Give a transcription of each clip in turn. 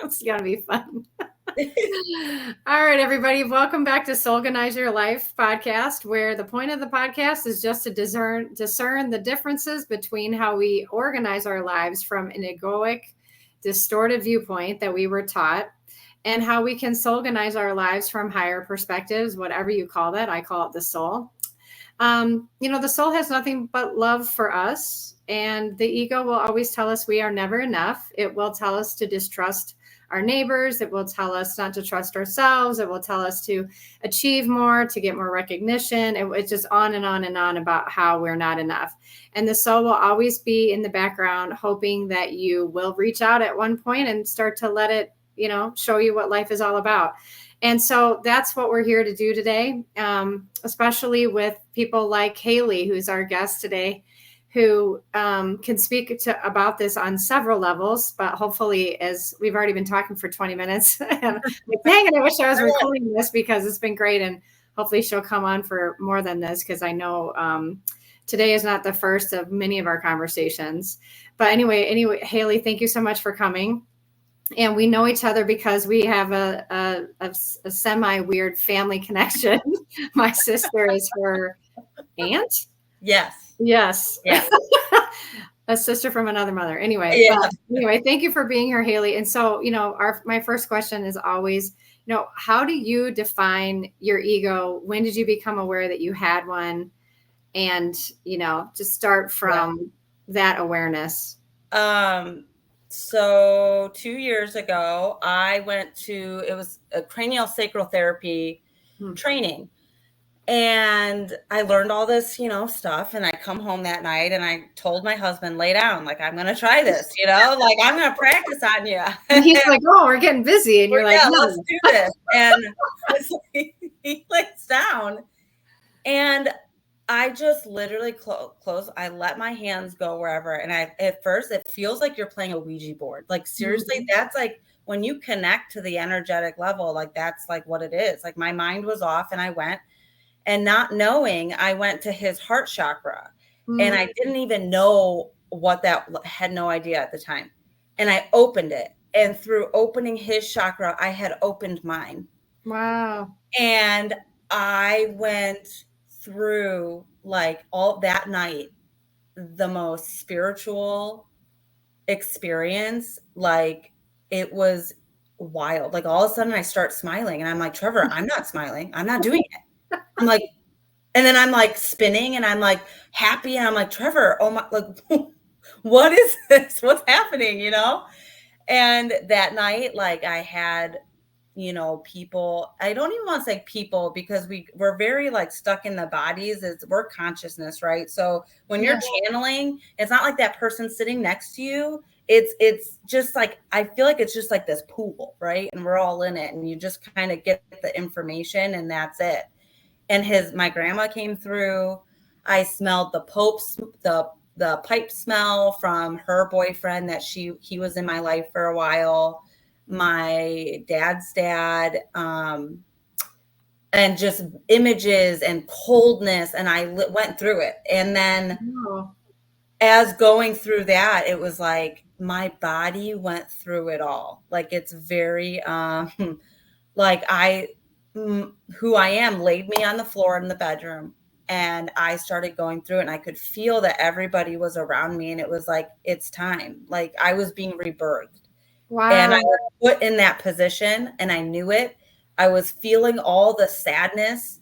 It's going to be fun. All right, everybody. Welcome back to Soulganize Your Life podcast, where the point of the podcast is just to discern the differences between how we organize our lives from an egoic, distorted viewpoint that we were taught, and how we can soulganize our lives from higher perspectives, whatever you call that. I call it the soul. The soul has nothing but love for us, and the ego will always tell us we are never enough. It will tell us to distrust our neighbors. It will tell us not to trust ourselves. It will tell us to achieve more, to get more recognition. It's just on and on and on about how we're not enough. And the soul will always be in the background, hoping that you will reach out at one point and start to let it, show you what life is all about. And so that's what we're here to do today, especially with people like Haley, who's our guest today, who can speak about this on several levels. But hopefully, as we've already been talking for 20 minutes, and dang it, I wish I was recording this because it's been great. And hopefully she'll come on for more than this, because I know today is not the first of many of our conversations. But anyway, Haley, thank you so much for coming. And we know each other because we have a semi-weird family connection. My sister is her aunt. Yes. A sister from another mother. Anyway, thank you for being here, Haley. And so, my first question is always, how do you define your ego? When did you become aware that you had one? And, just start from that awareness. So 2 years ago, I went to, it was a cranial sacral therapy training. And I learned all this, stuff. And I come home that night and I told my husband, lay down, like, I'm going to try this, like, I'm going to practice on you. And he's like, oh, we're getting busy. And you're like, no, let's do this. And he lays down. And I just literally close. I let my hands go wherever. And at first it feels like you're playing a Ouija board. Like, seriously, that's like when you connect to the energetic level, like that's like what it is. Like, my mind was off and I went, and not knowing, I went to his heart chakra and I didn't even know what that, had no idea at the time. And I opened it, and through opening his chakra, I had opened mine. Wow. And I went through, like, all that night, the most spiritual experience. Like, it was wild. Like, all of a sudden I start smiling and I'm like, Trevor, I'm not smiling. I'm not doing it. I'm like, and then I'm like spinning and I'm like happy. And I'm like, Trevor, oh my, like, what is this? What's happening? And that night, like, I had, people, I don't even want to say people, because we're very like stuck in the bodies. We're consciousness, right? So when you're channeling, it's not like that person sitting next to you. It's just like, I feel like it's just like this pool, right? And we're all in it, and you just kind of get the information, and that's it. And my grandma came through. I smelled the pipe smell from her boyfriend that he was in my life for a while. My dad's dad, and just images and coldness. And I went through it. And then as going through that, it was like my body went through it all. Like, it's very, like, who I am laid me on the floor in the bedroom, and I started going through it, and I could feel that everybody was around me. And it was like, it's time. Like, I was being rebirthed. Wow. And I was put in that position, and I knew it. I was feeling all the sadness.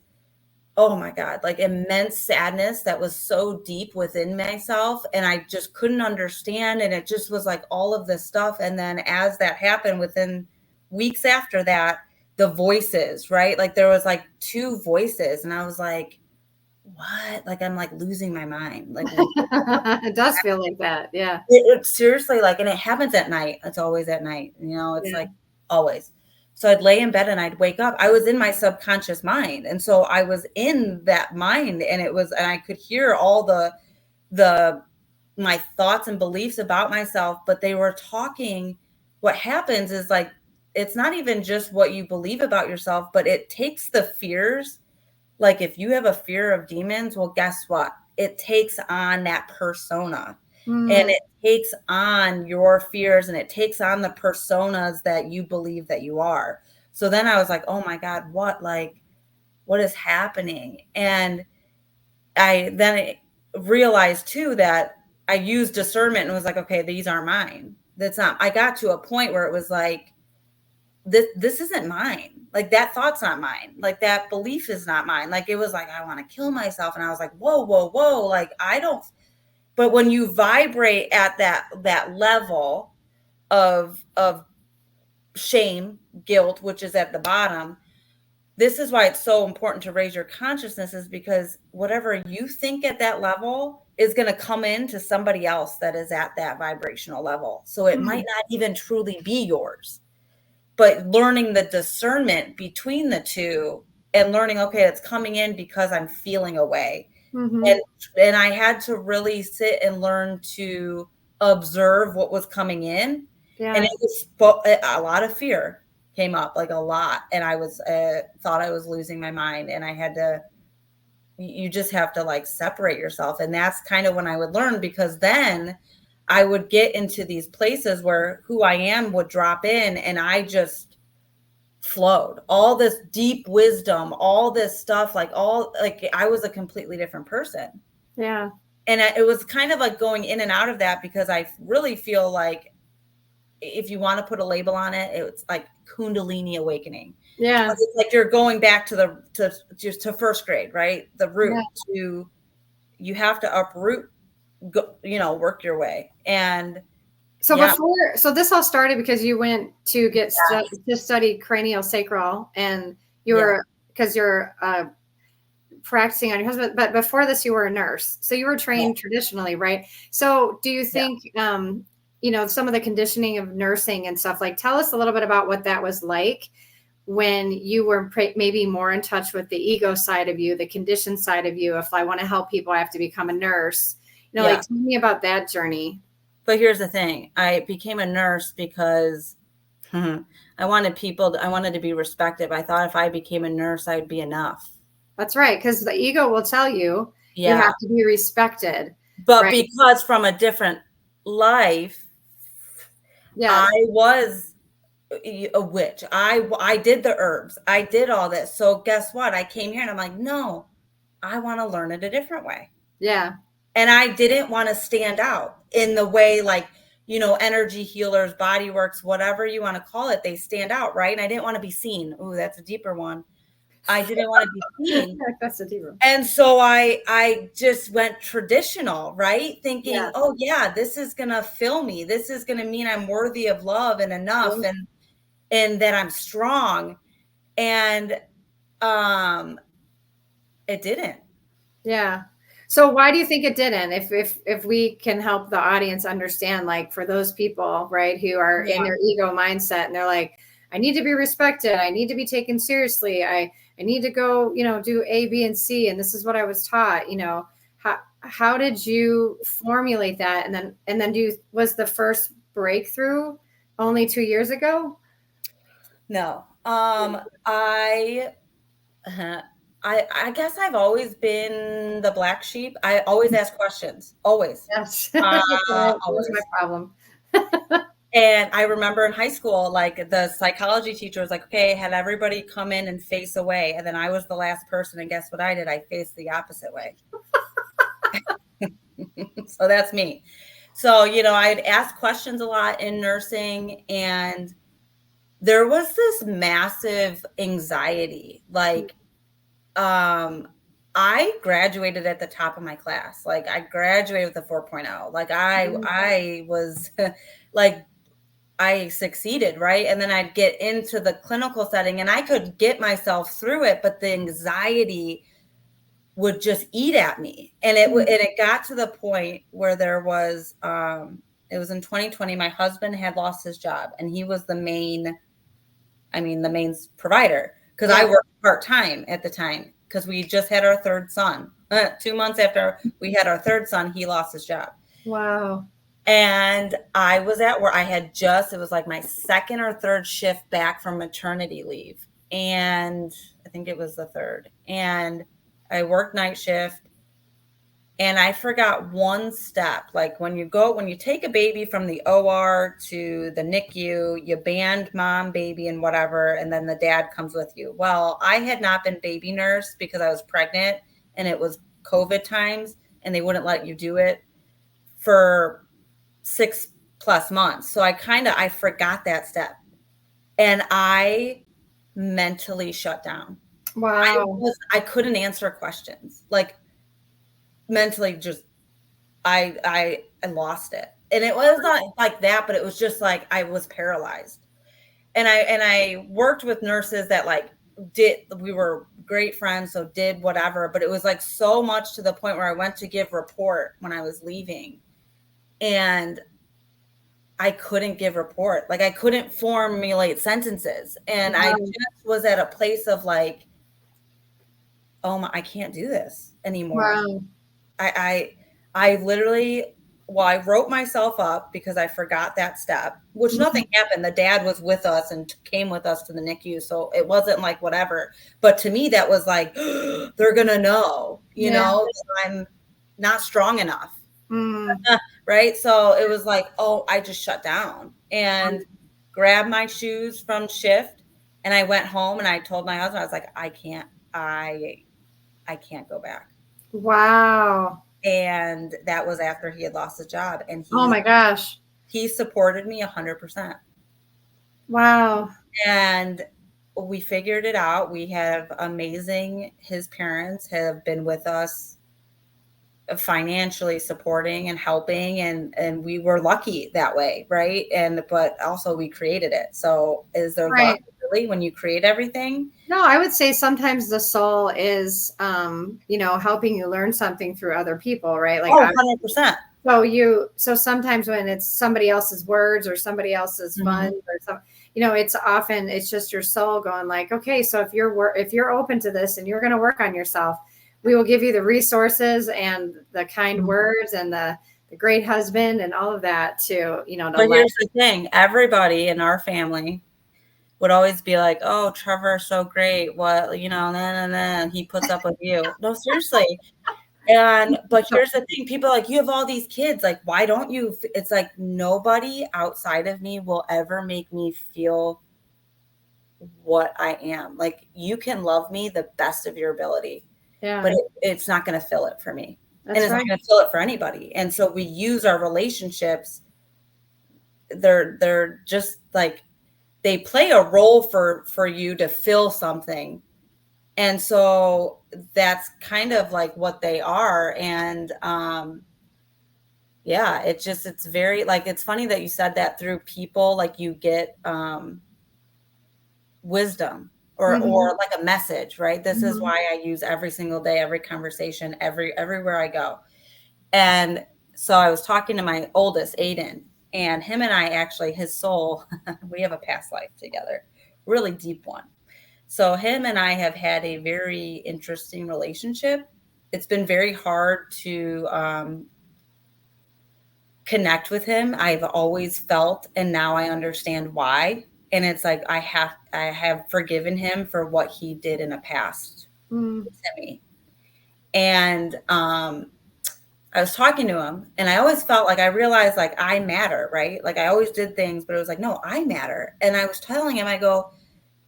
Oh my God, like immense sadness that was so deep within myself. And I just couldn't understand. And it just was like all of this stuff. And then as that happened, within weeks after that, the voices, right? Like, there was like 2 voices, and I was like, what? Like, I'm like losing my mind. Like, it does feel like that. Yeah. It seriously, like, and it happens at night. It's always at night, it's like always. So I'd lay in bed and I'd wake up. I was in my subconscious mind. And so I was in that mind, and and I could hear all my thoughts and beliefs about myself, but they were talking. What happens is, like, it's not even just what you believe about yourself, but it takes the fears. Like, if you have a fear of demons, well, guess what? It takes on that persona, and it takes on your fears and it takes on the personas that you believe that you are. So then I was like, oh my God, what is happening? And I then realized too that I used discernment and was like, okay, these aren't mine. That's not, I got to a point where it was like, this isn't mine. Like that thought's not mine. Like that belief is not mine. Like it was like, I want to kill myself. And I was like, whoa, whoa, whoa. Like I don't, but when you vibrate at that level of shame, guilt, which is at the bottom, this is why it's so important to raise your consciousness, is because whatever you think at that level is going to come into somebody else that is at that vibrational level. So it might not even truly be yours, but learning the discernment between the two and learning, okay, it's coming in because I'm feeling a way. Mm-hmm. And I had to really sit and learn to observe what was coming in. Yeah. And it was a lot of fear came up, like a lot. And I was thought I was losing my mind, and I had to, you just have to like separate yourself. And that's kind of when I would learn, because then I would get into these places where who I am would drop in, and I just flowed all this deep wisdom, all this stuff, like I was a completely different person. Yeah. And it was kind of like going in and out of that, because I really feel like if you want to put a label on it, it's like Kundalini awakening. Yeah. It's like you're going back to first grade, right? The root to, you have to uproot, go, work your way. And so so this all started because you went to get to study craniosacral, and you were, because you're practicing on your husband, but before this you were a nurse, so you were trained traditionally, right? So do you think some of the conditioning of nursing and stuff, like tell us a little bit about what that was like when you were maybe more in touch with the ego side of you, the conditioned side of you. If I want to help people, I have to become a nurse, like tell me about that journey. But here's the thing, I became a nurse because I wanted to be respected. I thought if I became a nurse, I'd be enough. That's right, because the ego will tell you you have to be respected. But because from a different life, I was a witch. I did the herbs. I did all this. So guess what? I came here and I'm like, no, I want to learn it a different way. Yeah. And I didn't want to stand out in the way, like, energy healers, body works, whatever you want to call it, they stand out, right? And I didn't want to be seen. Ooh, that's a deeper one. I didn't want to be seen. That's a deeper. And so I just went traditional, right? Thinking, oh yeah, this is going to fill me. This is going to mean I'm worthy of love and enough, and that I'm strong. And it didn't. Yeah. So why do you think it didn't? If we can help the audience understand, like for those people, right, who are in their ego mindset and they're like, I need to be respected, I need to be taken seriously, I need to go, do A, B, and C, and this is what I was taught. How did you formulate that? And then was the first breakthrough only 2 years ago? No. I guess I've always been the black sheep. I always ask questions. Always. Yes. That was my problem. And I remember in high school, like the psychology teacher was like, okay, had everybody come in and face away. And then I was the last person. And guess what I did? I faced the opposite way. So that's me. So, I'd ask questions a lot in nursing, and there was this massive anxiety. Like, I graduated at the top of my class. Like I graduated with a 4.0. Like I was like, I succeeded, right? And then I'd get into the clinical setting and I could get myself through it, but the anxiety would just eat at me. And it got to the point where there was, it was in 2020, my husband had lost his job, and he was the main provider, because I worked part-time at the time, because we just had our third son. 2 months after we had our third son, he lost his job. Wow. And I was at where I had it was like my second or third shift back from maternity leave. And I think it was the third. And I worked night shift. And I forgot one step. Like when you take a baby from the OR to the NICU, you band mom, baby, and whatever, and then the dad comes with you. Well, I had not been baby nursed because I was pregnant and it was COVID times and they wouldn't let you do it for 6+ months. So I forgot that step and I mentally shut down. Wow. I couldn't answer questions. Like mentally just I lost it. And it was not like that, but it was just like I was paralyzed. And I worked with nurses that like we were great friends, so did whatever, but it was like so much to the point where I went to give report when I was leaving and I couldn't give report. Like I couldn't formulate sentences. And I Wow. just was at a place of like, oh my, I can't do this anymore. Wow. I literally, well, I wrote myself up because I forgot that step, which nothing happened. The dad was with us and came with us to the NICU. So it wasn't like whatever. But to me, that was like, they're going to know, Yeah. that I'm not strong enough. Mm. Right. So it was like, oh, I just shut down and grabbed my shoes from shift. And I went home and I told my husband, I was like, I can't go back. Wow. And that was after he had lost his job and Oh my gosh. he supported me 100%. Wow. And we figured it out. We have his parents have been with us financially supporting and helping and we were lucky that way, right? But also we created it. So is there luck Right. really when you create everything? No, I would say sometimes the soul is, helping you learn something through other people, right? Like, Oh, 100%. so sometimes when it's somebody else's words or somebody else's Mm-hmm. fun or some, it's just your soul going like, okay, so if you're open to this and you're going to work on yourself, we will give you the resources and the kind words and the great husband and all of that to, to But let. here's the thing, everybody in our family would always be like, "Oh, Trevor's so great. What, nah, he puts up with you." No, seriously. But here's the thing, people are like, "You have all these kids. Like, why don't you?" It's like nobody outside of me will ever make me feel what I am. Like, you can love me the best of your ability, Yeah, but it's not going to fill it for me, and that's it's not right. going to fill it for anybody. And so we use our relationships. They're just like they play a role for you to fill something. And so that's kind of like what they are. And yeah, it's very like it's funny that you said that through people like you get wisdom or Hmm. like a message, right? This is Hmm. why I use every single day, every conversation, everywhere I go. And so I was talking to my oldest, Aiden, and him and I actually, his soul, we have a past life together, really deep one. So him and I have had a very interesting relationship. It's been very hard to connect with him. I've always felt, and now I understand why. And it's like I have forgiven him for what he did in the past Mm. to me. And I was talking to him and I always felt like I realized like I matter, right? Like I always did things, but it was like, no, I matter. And I was telling him, I go,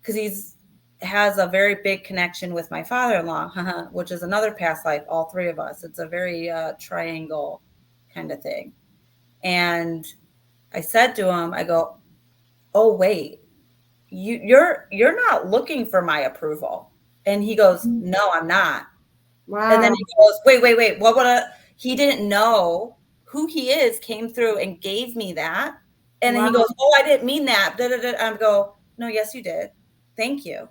because he's has a very big connection with my father-in-law, which is another past life, all three of us. It's a very triangle kind of thing. And I said to him, I go, oh wait, you're not looking for my approval. And he goes, no, I'm not. And then Wow. he goes, wait, what would he didn't know who he is, came through and gave me that. And then he Wow. goes, oh, I didn't mean that. Da, da, da. I go, no, yes, you did. Thank you.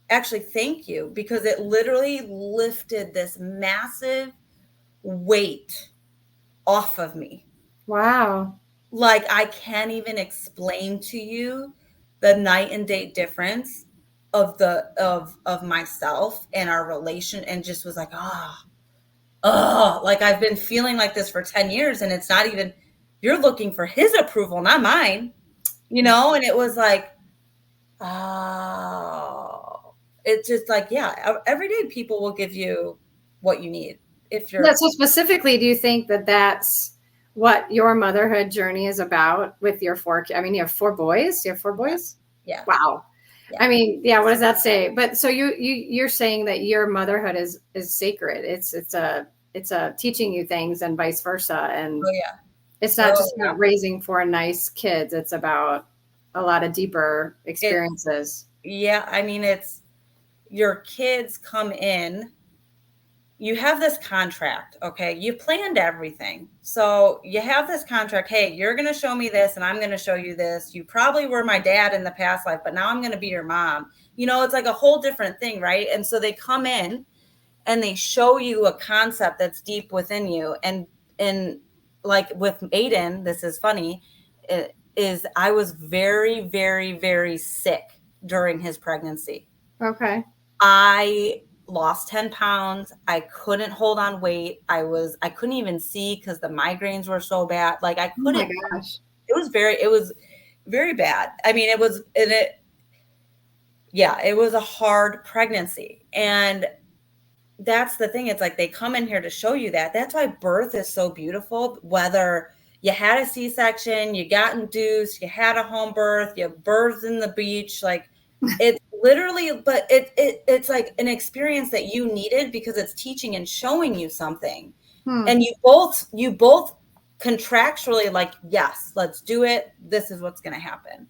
Actually, thank you, because it literally lifted this massive weight off of me. Wow. Like I can't even explain to you the night and day difference of myself and our relation, and just was like, like I've been feeling like this for 10 years and it's not even, you're looking for his approval, not mine, and it was like, oh, it's just like, yeah, every day people will give you what you need. if Yeah, you're so specifically, do you think that that's what your motherhood journey is about with your I mean, you have 4 boys? You have 4 yeah, boys? yeah, Wow. I yeah. mean, yeah, what does that say? But so you're saying that your motherhood is sacred. It's a teaching you things and vice versa. And Oh yeah. it's not Oh just yeah. about raising 4 nice kids. It's about a lot of deeper It experiences. yeah, I mean it's your kids come in, you have this contract, okay? You planned everything. So you have this contract. Hey, you're going to show me this and I'm going to show you this. You probably were my dad in the past life, but now I'm going to be your mom. It's like a whole different thing, right? And so they come in and they show you a concept that's deep within you. And like with Aiden, this is funny, is I was very, very, very sick during his pregnancy. Okay. I lost 10 pounds. I couldn't hold on weight. I couldn't even see because the migraines were so bad. Like I Oh my couldn't, gosh. it was very bad. I mean, yeah, it was a hard pregnancy. And that's the thing. It's like they come in here to show you that. That's why birth is so beautiful. Whether you had a C-section, you got induced, you had a home birth, you birthed in the beach, like it's literally, but it's like an experience that you needed because it's teaching and showing you something. Hmm. And you both contractually like, yes, let's do it. This is what's going to happen.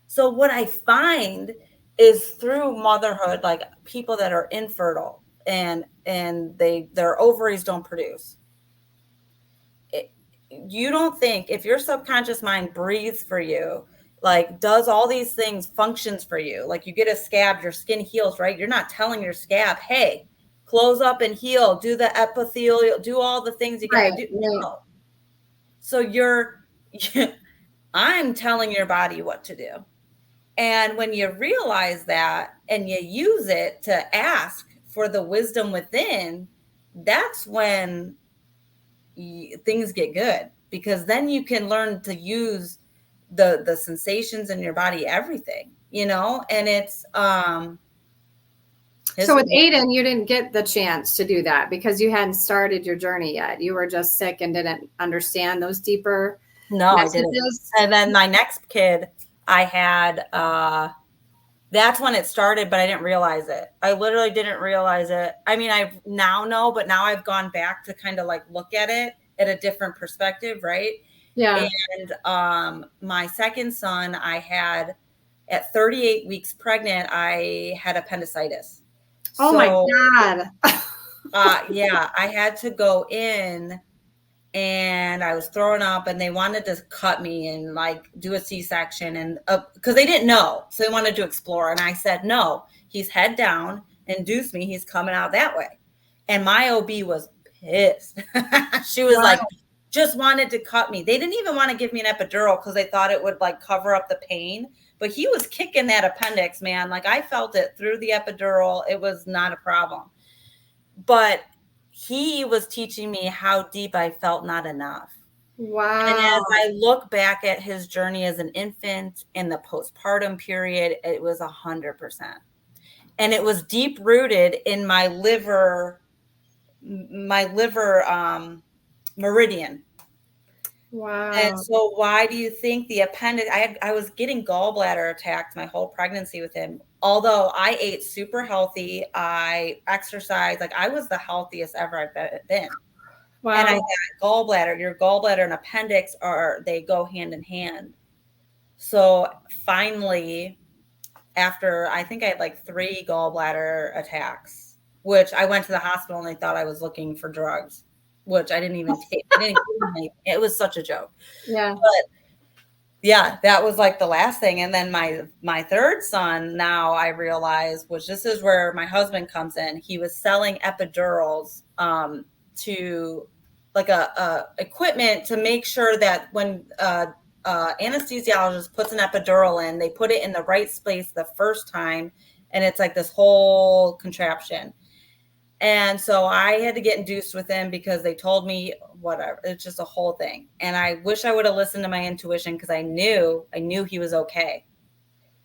So what I find is through motherhood, like people that are infertile and their ovaries don't produce. It, you don't think if your subconscious mind breathes for you, like does all these things, functions for you, like you get a scab, your skin heals, right? You're not telling your scab, hey, close up and heal, do the epithelial, do all the things you got to Right. do. Right. No. So I'm telling your body what to do. And when you realize that and you use it to ask for the wisdom within, that's when things get good because then you can learn to use the sensations in your body, everything, and it's So his with Aiden, you didn't get the chance to do that because you hadn't started your journey yet. You were just sick and didn't understand those deeper no, I didn't. messages. And then my next kid I had that's when it started, but I didn't realize it. I literally didn't realize it. I mean, I now know, but now I've gone back to kind of like look at it at a different perspective, right? Yeah. And my second son, I had at 38 weeks pregnant, I had appendicitis. Oh my So, God. yeah, I had to go in and I was throwing up and they wanted to cut me and like do a C-section and because they didn't know. So they wanted to explore. And I said, no, he's head down, induce me. He's coming out that way. And my OB was pissed. She was Wow. like, just wanted to cut me. They didn't even want to give me an epidural because they thought it would like cover up the pain. But he was kicking that appendix, man. Like I felt it through the epidural. It was not a problem. But he was teaching me how deep I felt not enough. And Wow. as I look back at his journey as an infant in the postpartum period, it was 100%. And it was deep rooted in my liver meridian. And Wow. so why do you think the appendix, I was getting gallbladder attacks my whole pregnancy with him. Although I ate super healthy, I exercised, like I was the healthiest ever I've been. And I Wow. got gallbladder. Your gallbladder and appendix they go hand in hand. So finally, after I think I had like 3 gallbladder attacks, which I went to the hospital and they thought I was looking for drugs, which I didn't even take. I didn't give them anything. It was such a joke. Yeah. But yeah, that was like the last thing. And then my third son, now I realize, which this is where my husband comes in. He was selling epidurals to like a equipment to make sure that when anesthesiologist puts an epidural in, they put it in the right space the first time, and it's like this whole contraption. And so I had to get induced with him because they told me whatever. It's just a whole thing. And I wish I would have listened to my intuition because I knew he was okay.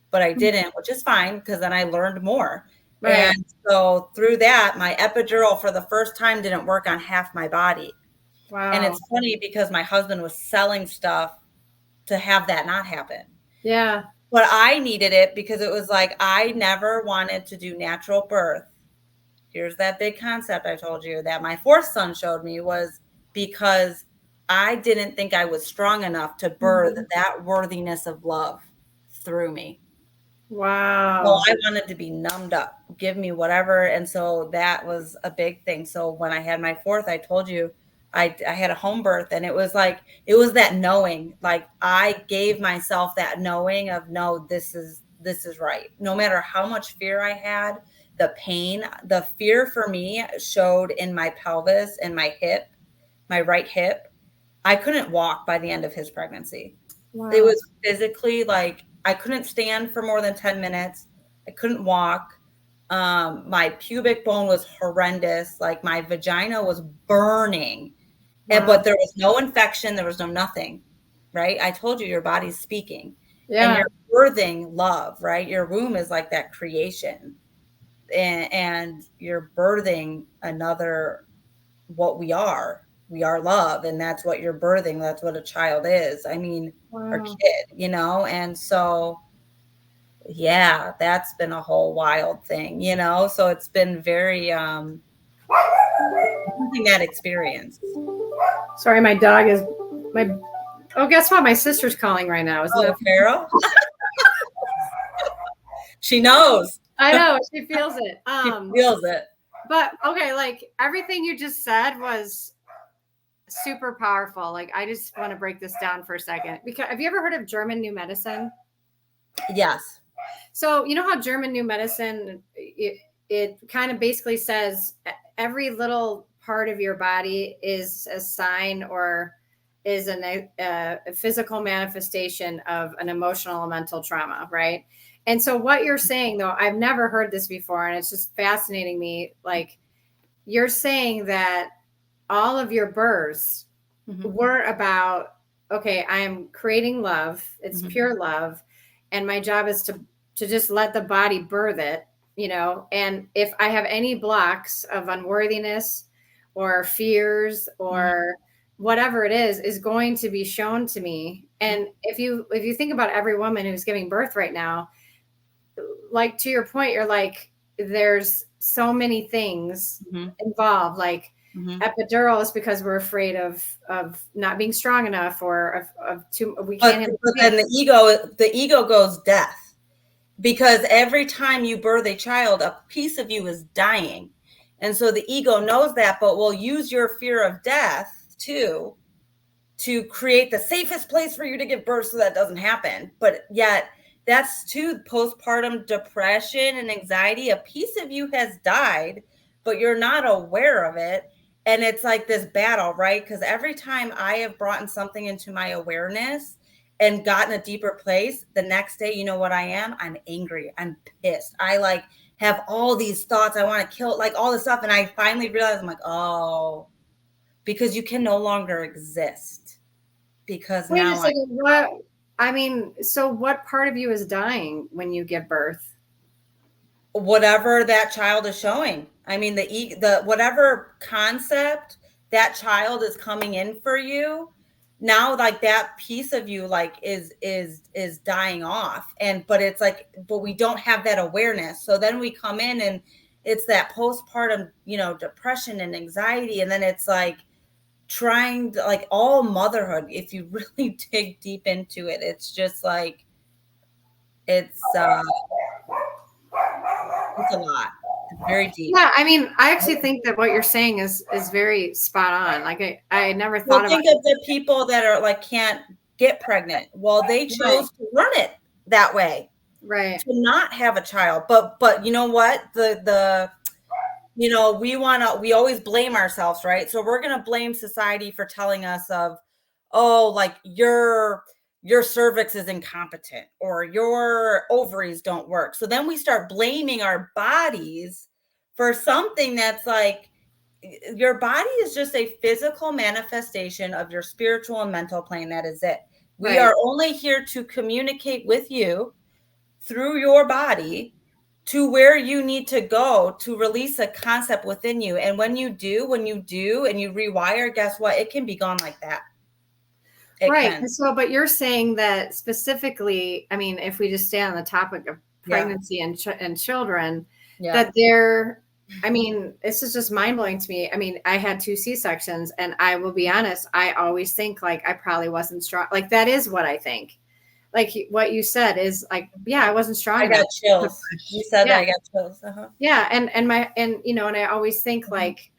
But I didn't, which is fine because then I learned more. Right. And so through that, my epidural for the first time didn't work on half my body. And Wow. it's funny because my husband was selling stuff to have that not happen. Yeah. But I needed it because it was like I never wanted to do natural birth. Here's that big concept I told you that my fourth son showed me, was because I didn't think I was strong enough to birth that worthiness of love through me. So Wow. I wanted to be numbed up, give me whatever. And so that was a big thing. So when I had my fourth, I told you I had a home birth, and it was like, it was that knowing, like I gave myself that knowing of, no, this is right. No matter how much fear I had, the pain, the fear for me showed in my pelvis and my hip, my right hip. I couldn't walk by the end of his pregnancy. It Wow. was physically like I couldn't stand for more than 10 minutes. I couldn't walk. My pubic bone was horrendous. Like my vagina was burning, Wow. but there was no infection. There was no nothing, right? I told you your body's speaking and Yeah. you're birthing love, right? Your womb is like that creation, and you're birthing another, what we are. We are love, and that's what you're birthing. That's what a child is. I mean, our Wow. kid, and so yeah, that's been a whole wild thing. So it's been very something, that experience. Sorry, my dog is my. Oh, guess what? My sister's calling right now. Isn't Oh, that? Carol, she knows. I know she feels it. She feels it. But okay, like everything you just said was super powerful. Like I just want to break this down for a second. Because have you ever heard of German New Medicine? Yes. So you know how German New Medicine it kind of basically says every little part of your body is a sign or is a physical manifestation of an emotional or mental trauma, right? And so what you're saying, though, I've never heard this before, and it's just fascinating me. Like you're saying that all of your births were about, okay, I am creating love. It's pure love. And my job is to just let the body birth it, and if I have any blocks of unworthiness or fears or whatever it is going to be shown to me. And if you think about every woman who's giving birth right now, like to your point, you're like, there's so many things involved, like epidural is because we're afraid of not being strong enough or of too we can't handle but then the ego goes death, because every time you birth a child, a piece of you is dying. And so the ego knows that, but will use your fear of death too to create the safest place for you to give birth so that doesn't happen. But yet that's too postpartum depression and anxiety. A piece of you has died, but you're not aware of it. And it's like this battle, right? Because every time I have brought in something into my awareness and gotten a deeper place, the next day, you know what I am? I'm angry. I'm pissed. I like have all these thoughts. I want to kill, like all this stuff. And I finally realized, I'm like, oh, because you can no longer exist. Because Wait a now second. What? I mean, so what part of you is dying when you give birth? whatever that child is showing. I mean, the whatever concept that child is coming in for you now, like that piece of you like is dying off. But it's like, but we don't have that awareness. So then we come in and it's that postpartum, depression and anxiety. And then it's like trying to, like, all motherhood, if you really dig deep into it, it's just like it's a lot. It's very deep. Yeah, I mean, I actually think that what you're saying is very spot on. Like I never Well, thought about think of the people that are like can't get pregnant. Well, they right, chose to learn it that way, right, to not have a child. But you know what? We always blame ourselves, right? So we're gonna blame society for telling us of, oh, like your cervix is incompetent or your ovaries don't work. So then we start blaming our bodies for something that's like, your body is just a physical manifestation of your spiritual and mental plane. That is it. We right. are only here to communicate with you through your body to where you need to go to release a concept within you. And when you do and you rewire, guess what? It can be gone like that. It Right. can. And so, but you're saying that specifically, I mean, if we just stay on the topic of pregnancy and children, that they're, I mean, this is just mind blowing to me. I mean, I had 2 C-sections, and I will be honest, I always think like I probably wasn't strong. Like that is what I think. Like what you said is like, yeah, I wasn't strong I enough. got chills. You said Yeah. that, I got chills. Yeah. And you know, and I always think like,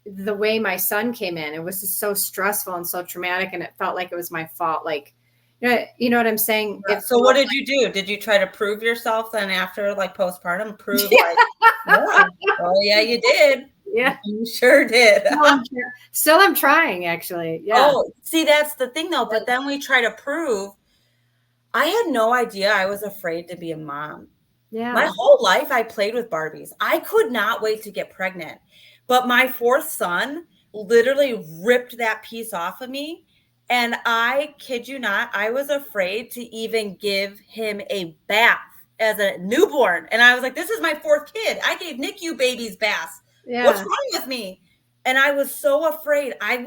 the way my son came in, it was just so stressful and so traumatic, and it felt like it was my fault. Like, you know what I'm saying? Yeah. So what did you do? Did you try to prove yourself then after like postpartum? Prove like, yeah. Oh yeah, you did. Yeah. You sure did. Still I'm trying, actually. Yeah. Oh, see, that's the thing though. But then we try to prove. I had no idea I was afraid to be a mom. Yeah. My whole life I played with Barbies. I could not wait to get pregnant. But my 4th son literally ripped that piece off of me. And I kid you not, I was afraid to even give him a bath as a newborn. And I was like, this is my 4th kid. I gave NICU babies baths. Yeah. What's wrong with me? And I was so afraid. I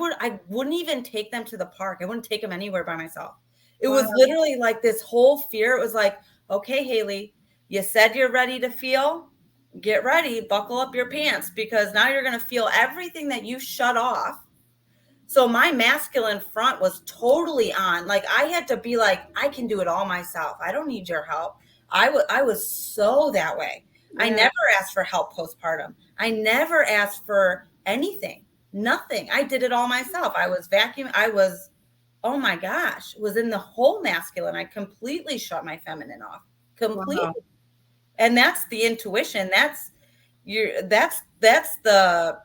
wouldn't even take them to the park. I wouldn't take them anywhere by myself. It was literally like this whole fear. It was like, okay, Haley, you said you're ready to feel. Get ready, buckle up your pants, because now you're going to feel everything that you shut off. So my masculine front was totally on. Like I had to be like, I can do it all myself. I don't need your help. I was so that way. Yeah. I never asked for help postpartum. I never asked for anything, nothing. I did it all myself. I was vacuuming. I was, oh my gosh, was in the whole masculine. I completely shut my feminine off. Completely. Wow. And that's the intuition. That's the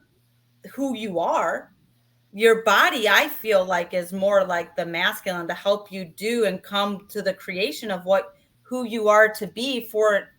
who you are. Your body, I feel like, is more like the masculine to help you do and come to the creation of who you are to be for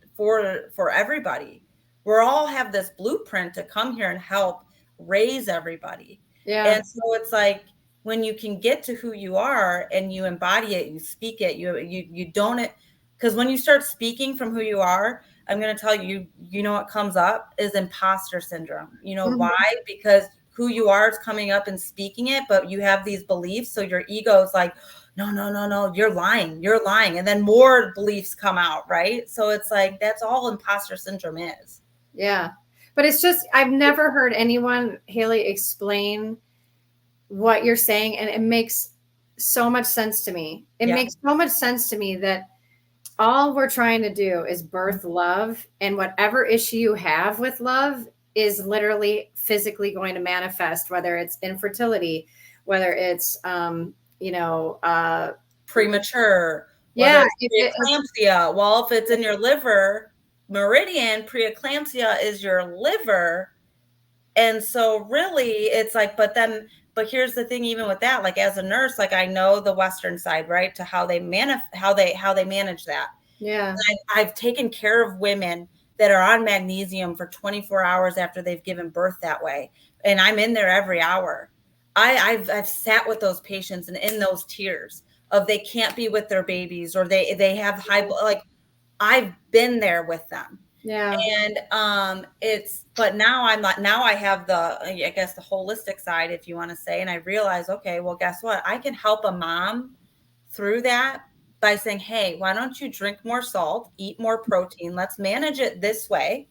everybody. We're all have this blueprint to come here and help raise everybody. Yeah. And so it's like when you can get to who you are and you embody it, you speak it, you don't, because when you start speaking from who you are, I'm going to tell you, you know what comes up is imposter syndrome. You know why? Because who you are is coming up and speaking it, but you have these beliefs. So your ego is like, no, you're lying. And then more beliefs come out, right? So it's like, that's all imposter syndrome is. Yeah. But it's just, I've never heard anyone, Haley, explain what you're saying. And it makes so much sense to me. It makes so much sense to me that all we're trying to do is birth love, and whatever issue you have with love is literally physically going to manifest, whether it's infertility, whether it's, premature, preeclampsia. Well, if it's in your liver, meridian, preeclampsia is your liver. And so really it's like, but here's the thing, even with that, like as a nurse, like I know the Western side, right, to how they manage that. Yeah. I've taken care of women that are on magnesium for 24 hours after they've given birth that way. And I'm in there every hour. I've sat with those patients and in those tears of they can't be with their babies, or they have high, like I've been there with them. Yeah. And but now I have I guess the holistic side, if you want to say, and I realize, okay, well, guess what? I can help a mom through that by saying, hey, why don't you drink more salt, eat more protein? Let's manage it this way.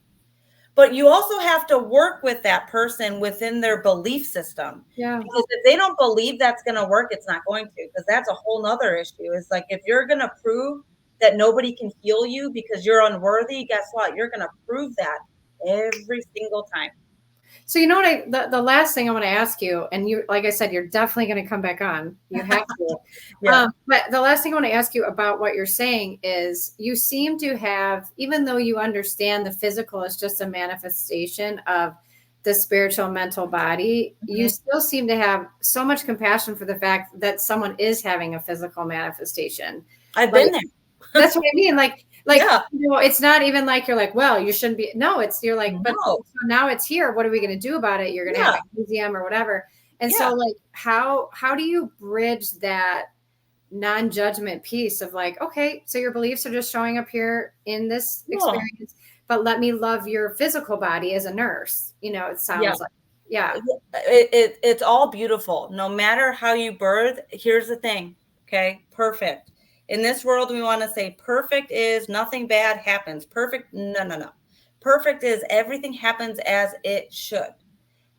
But you also have to work with that person within their belief system. Yeah. Because if they don't believe that's going to work, it's not going to, because that's a whole nother issue. It's like, if you're going to prove that nobody can heal you because you're unworthy, guess what? You're going to prove that every single time. So you know what, the last thing I want to ask you, and you, like I said, you're definitely going to come back on. You have to. Yeah. But the last thing I want to ask you about what you're saying is, you seem to have, even though you understand the physical is just a manifestation of the spiritual mental body, you still seem to have so much compassion for the fact that someone is having a physical manifestation. I've been there. That's what I mean. Like, yeah. You know, it's not even like you're like, well, you shouldn't be. No, you're like, but so now it's here. What are we going to do about it? You're going to have magnesium or whatever. And so like, how do you bridge that non-judgment piece of like, okay, so your beliefs are just showing up here in this Cool. experience, but let me love your physical body as a nurse. It sounds like, yeah. It's all beautiful. No matter how you birth, here's the thing. Okay. Perfect. In this world, we want to say perfect is nothing bad happens. Perfect. No. Perfect is everything happens as it should.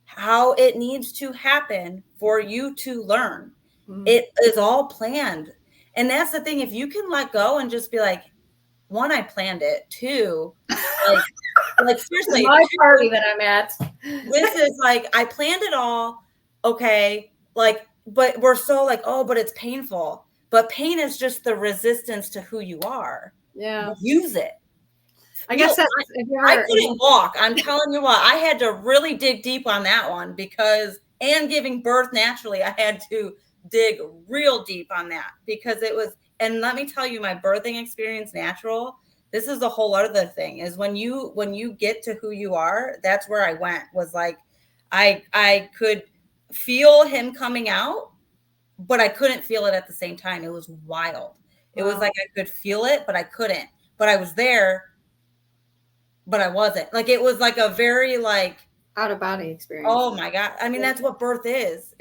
How it needs to happen for you to learn. It is all planned. And that's the thing. If you can let go and just be like, one, I planned it. Two, like seriously, my party that I'm at. This is like, I planned it all. Okay. Like, but we're so like, oh, but it's painful. But pain is just the resistance to who you are. Yeah. Use it. I guess that's, I couldn't walk. I'm telling you what, I had to really dig deep on that one because, and giving birth naturally, I had to dig real deep on that because it was, and let me tell you, my birthing experience natural, this is a whole other thing is when you get to who you are, that's where I went, was like, I could feel him coming out, but I couldn't feel it at the same time. It was wild. It was like, I could feel it, but I couldn't, but I was there, but I wasn't. Like, it was like a very like out of body experience. Oh my God. I mean, that's what birth is.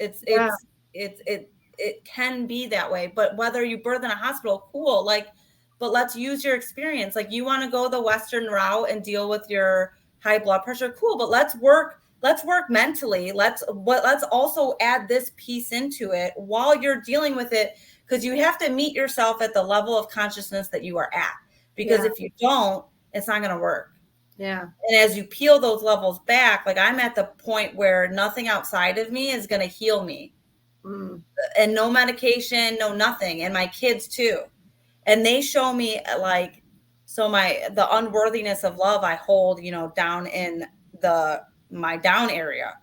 It can be that way, but whether you birth in a hospital, cool. Like, but let's use your experience. Like, you want to go the Western route and deal with your high blood pressure, cool. But let's work mentally. Let's also add this piece into it while you're dealing with it, because you have to meet yourself at the level of consciousness that you are at. Because if you don't, it's not going to work. Yeah. And as you peel those levels back, like, I'm at the point where nothing outside of me is going to heal me. And no medication, no nothing. And my kids too. And they show me like, so the unworthiness of love I hold, down in my down area.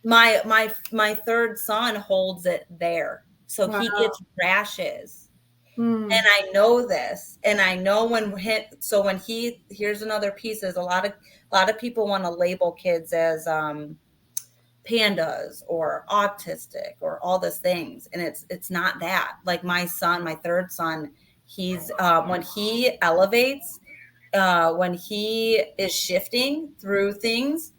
My third son holds it there. So he gets rashes. And I know this, and I know here's another piece is a lot of people want to label kids as pandas or autistic or all these things. And it's not that. Like, my third son, he's when he elevates, when he is shifting through things,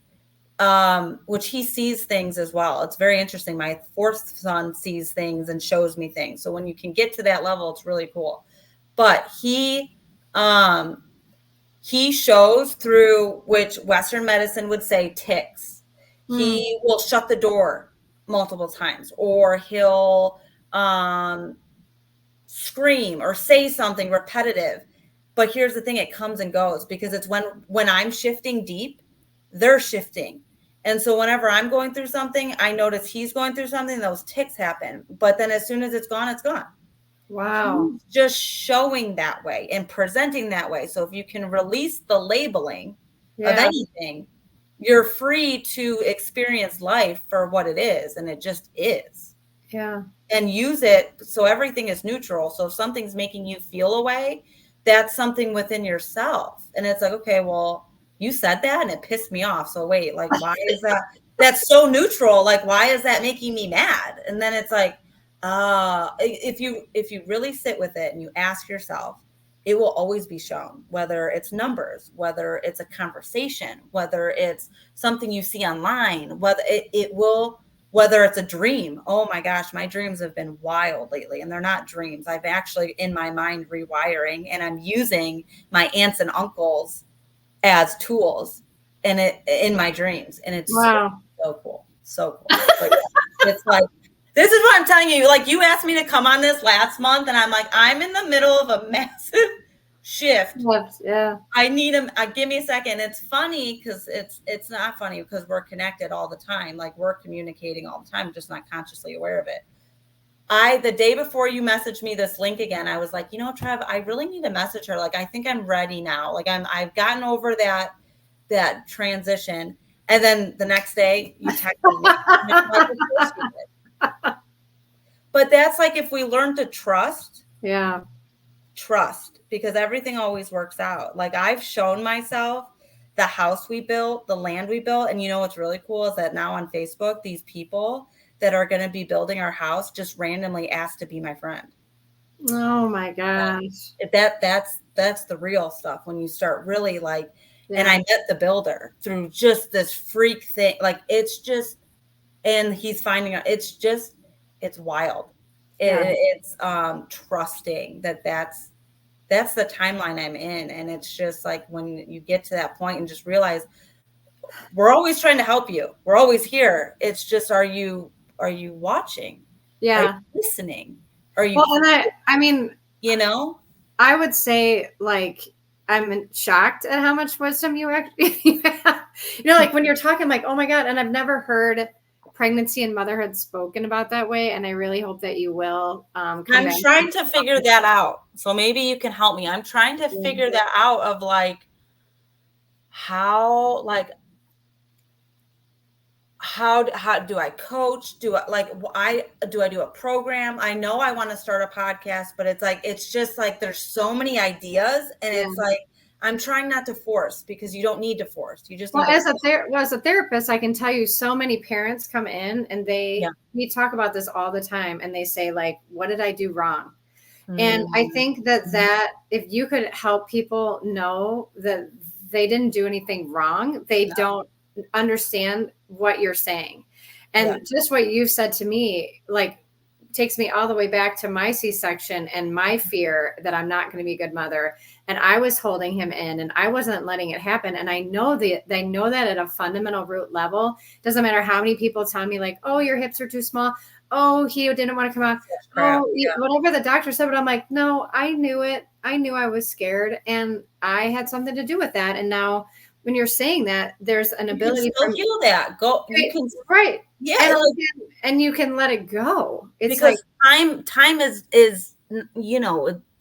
which he sees things as well. It's very interesting. My fourth son sees things and shows me things. So when you can get to that level, it's really cool. But he shows through, which Western medicine would say, tics. He will shut the door multiple times, or he'll scream or say something repetitive. But here's the thing, it comes and goes, because it's when I'm shifting deep, they're shifting. And so whenever I'm going through something, I notice he's going through something, those tics happen. But then as soon as it's gone, it's gone. Wow. He's just showing that way and presenting that way. So if you can release the labeling of anything, you're free to experience life for what it is. And it just is. Yeah. And use it so everything is neutral. So if something's making you feel a way, that's something within yourself. And it's like, okay, well, you said that and it pissed me off. So wait, like, why is that? That's so neutral. Like, why is that making me mad? And then it's like, if you really sit with it and you ask yourself, it will always be shown, whether it's numbers, whether it's a conversation, whether it's something you see online, whether it's a dream. Oh my gosh, my dreams have been wild lately, and they're not dreams. I've actually, in my mind, rewiring, and I'm using my aunts and uncles as tools in my dreams. And it's so cool. So cool. But yeah, it's like, this is what I'm telling you. Like, you asked me to come on this last month, and I'm like, I'm in the middle of a massive shift. Yeah. I need him. Give me a second. It's funny because it's not funny because we're connected all the time. Like, we're communicating all the time, just not consciously aware of it. The day before you messaged me this link again, I was like, Trev, I really need to message her. Like, I think I'm ready now. Like, I've gotten over that transition. And then the next day you texted me. But that's like, if we learn to trust. Yeah. Trust, because everything always works out. Like, I've shown myself the house we built, the land we built. And what's really cool is that now on Facebook, these people, that are going to be building our house just randomly asked to be my friend. Oh my gosh. That's the real stuff when you start really like, and I met the builder through just this freak thing. Like it's just, and he's finding out it's wild. It's trusting that's the timeline I'm in. And it's just like, when you get to that point and just realize we're always trying to help you. We're always here. It's just, are you watching? Yeah. Are you listening? Are you, well, and I mean, you know, I would say, like, I'm shocked at how much wisdom you actually have. Like when you're talking, like, oh my God. And I've never heard pregnancy and motherhood spoken about that way. And I really hope that you will. I'm trying to figure that out. So maybe you can help me. I'm trying to figure that out of like, how do I coach? Do I do a program? I know I want to start a podcast, but it's just like, there's so many ideas, and it's like, I'm trying not to force, because you don't need to force. You just need as a therapist, I can tell you so many parents come in and we talk about this all the time, and they say, like, what did I do wrong? And I think that if you could help people know that they didn't do anything wrong, they don't understand what you're saying. And just what you said to me, like, takes me all the way back to my C-section and my fear that I'm not going to be a good mother. And I was holding him in, and I wasn't letting it happen. And I know that at a fundamental root level, doesn't matter how many people tell me, like, oh, your hips are too small. Oh, he didn't want to come out. Whatever the doctor said. But I'm like, no, I knew it. I knew I was scared, and I had something to do with that. And now, when you're saying that, there's an ability to heal that. You can, right. Yeah. And you can let it go. It's because time is,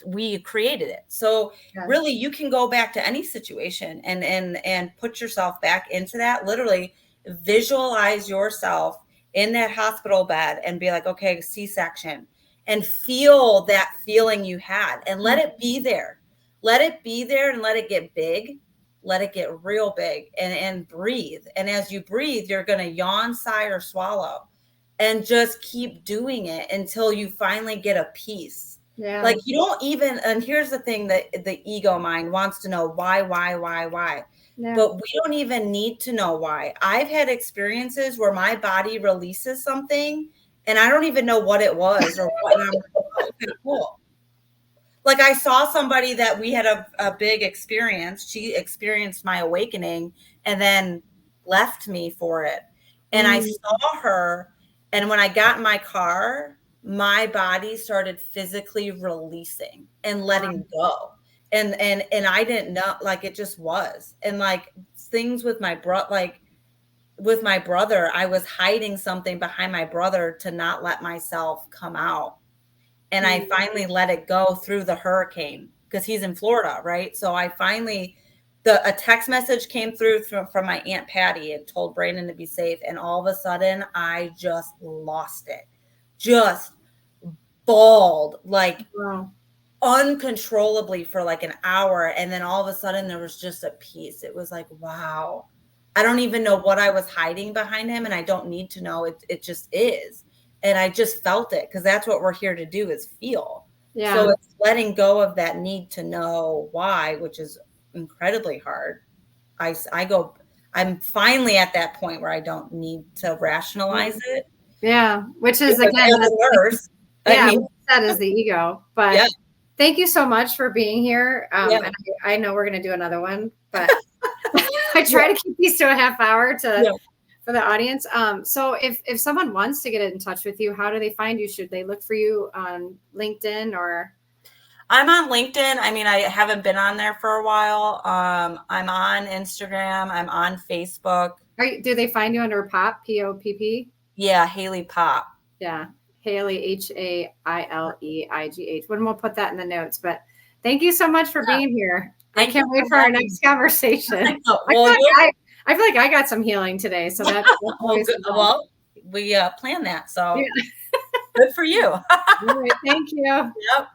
we created it. So really, you can go back to any situation and put yourself back into that. Literally visualize yourself in that hospital bed and be like, okay, C-section, and feel that feeling you had, and let it be there. Let it be there, and let it get big. Let it get real big, and breathe. And as you breathe, you're going to yawn, sigh, or swallow, and just keep doing it until you finally get a peace. Like, you don't even, and here's the thing that the ego mind wants to know, why. But we don't even need to know why. I've had experiences where my body releases something and I don't even know what it was or what. I'm like, oh, okay, cool. Like, I saw somebody that we had a big experience. She experienced my awakening and then left me for it. And I saw her. And when I got in my car, my body started physically releasing and letting go. And I didn't know, like, it just was. And like things with my brother, I was hiding something behind my brother to not let myself come out. And I finally let it go through the hurricane, because he's in Florida, right? So I finally, a text message came through from my Aunt Patty. It told Brandon to be safe. And all of a sudden, I just lost it. Just bawled, like uncontrollably for like an hour. And then all of a sudden, there was just a peace. It was like, wow. I don't even know what I was hiding behind him, and I don't need to know. It just is. And I just felt it, because that's what we're here to do, is feel. Yeah. So it's letting go of that need to know why, which is incredibly hard. I'm finally at that point where I don't need to rationalize it. Yeah. Which is, again, the nurse. That is the ego. But thank you so much for being here. And I know we're going to do another one, but I try to keep these to a half hour for the audience. So if someone wants to get in touch with you, how do they find you? Should they look for you on LinkedIn or? I'm on LinkedIn. I mean, I haven't been on there for a while. I'm on Instagram. I'm on Facebook. Do they find you under POP, P-O-P-P? Yeah, Haley Pop. Yeah, Haley, Haileigh. We'll put that in the notes. But thank you so much for being here. I can't wait for our next conversation. I feel like I got some healing today. So that's well, we planned that. So good for you. All right, thank you. Yep.